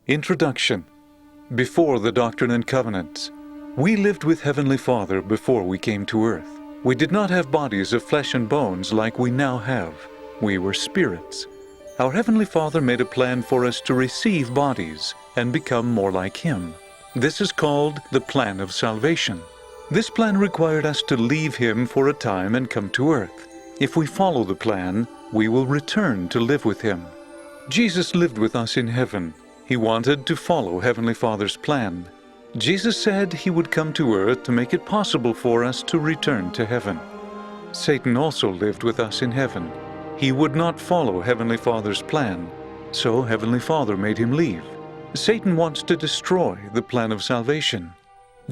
Introduction. Before the Doctrine and Covenants, we lived with Heavenly Father before we came to earth. We did not have bodies of flesh and bones like we now have. We were spirits. Our Heavenly Father made a plan for us to receive bodies and become more like Him. This is called the plan of salvation. This plan required us to leave Him for a time and come to earth. If we follow the plan, we will return to live with Him. Jesus lived with us in heaven. He wanted to follow Heavenly Father's plan. Jesus said He would come to earth to make it possible for us to return to heaven. Satan also lived with us in heaven. He would not follow Heavenly Father's plan, so Heavenly Father made him leave. Satan wants to destroy the plan of salvation.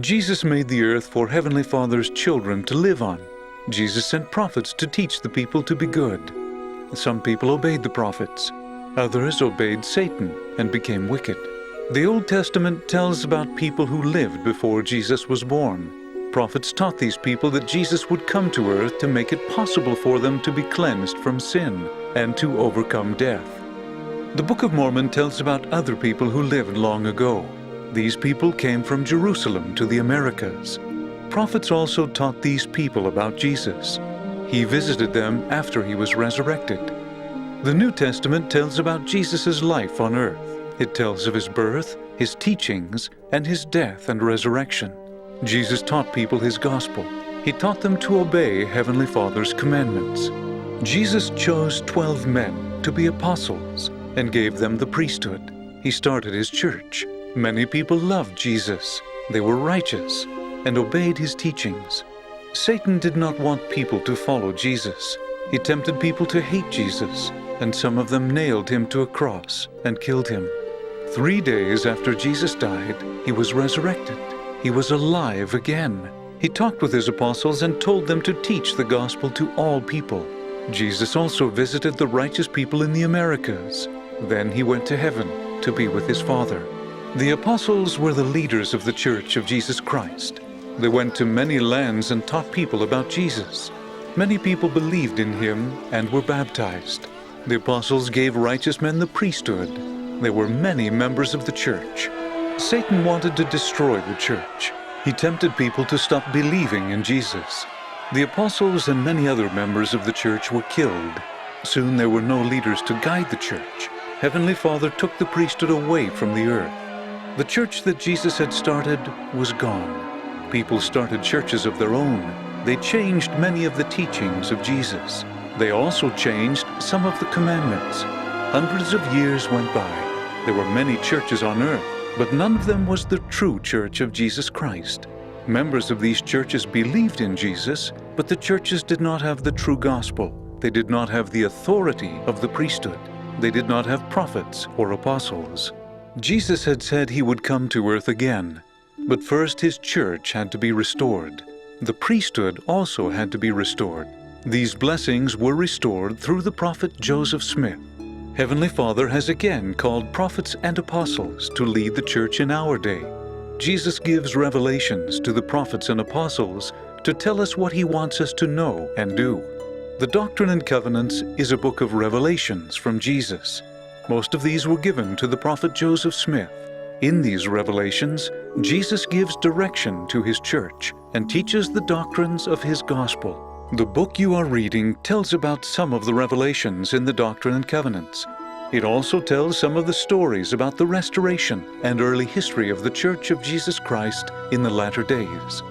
Jesus made the earth for Heavenly Father's children to live on. Jesus sent prophets to teach the people to be good. Some people obeyed the prophets. Others obeyed Satan and became wicked. The Old Testament tells about people who lived before Jesus was born. Prophets taught these people that Jesus would come to earth to make it possible for them to be cleansed from sin and to overcome death. The Book of Mormon tells about other people who lived long ago. These people came from Jerusalem to the Americas. Prophets also taught these people about Jesus. He visited them after He was resurrected. The New Testament tells about Jesus' life on earth. It tells of His birth, His teachings, and His death and resurrection. Jesus taught people His gospel. He taught them to obey Heavenly Father's commandments. Jesus chose 12 men to be apostles and gave them the priesthood. He started His church. Many people loved Jesus. They were righteous and obeyed His teachings. Satan did not want people to follow Jesus. He tempted people to hate Jesus, and some of them nailed Him to a cross and killed Him. 3 days after Jesus died, He was resurrected. He was alive again. He talked with His apostles and told them to teach the gospel to all people. Jesus also visited the righteous people in the Americas. Then He went to heaven to be with His Father. The apostles were the leaders of the Church of Jesus Christ. They went to many lands and taught people about Jesus. Many people believed in Him and were baptized. The apostles gave righteous men the priesthood. There were many members of the church. Satan wanted to destroy the church. He tempted people to stop believing in Jesus. The apostles and many other members of the church were killed. Soon there were no leaders to guide the church. Heavenly Father took the priesthood away from the earth. The church that Jesus had started was gone. People started churches of their own. They changed many of the teachings of Jesus. They also changed some of the commandments. Hundreds of years went by. There were many churches on earth, but none of them was the true church of Jesus Christ. Members of these churches believed in Jesus, but the churches did not have the true gospel. They did not have the authority of the priesthood. They did not have prophets or apostles. Jesus had said He would come to earth again, but first His church had to be restored. The priesthood also had to be restored. These blessings were restored through the prophet Joseph Smith. Heavenly Father has again called prophets and apostles to lead the church in our day. Jesus gives revelations to the prophets and apostles to tell us what He wants us to know and do. The Doctrine and Covenants is a book of revelations from Jesus. Most of these were given to the prophet Joseph Smith. In these revelations, Jesus gives direction to His church and teaches the doctrines of His gospel. The book you are reading tells about some of the revelations in the Doctrine and Covenants. It also tells some of the stories about the restoration and early history of the Church of Jesus Christ in the latter days.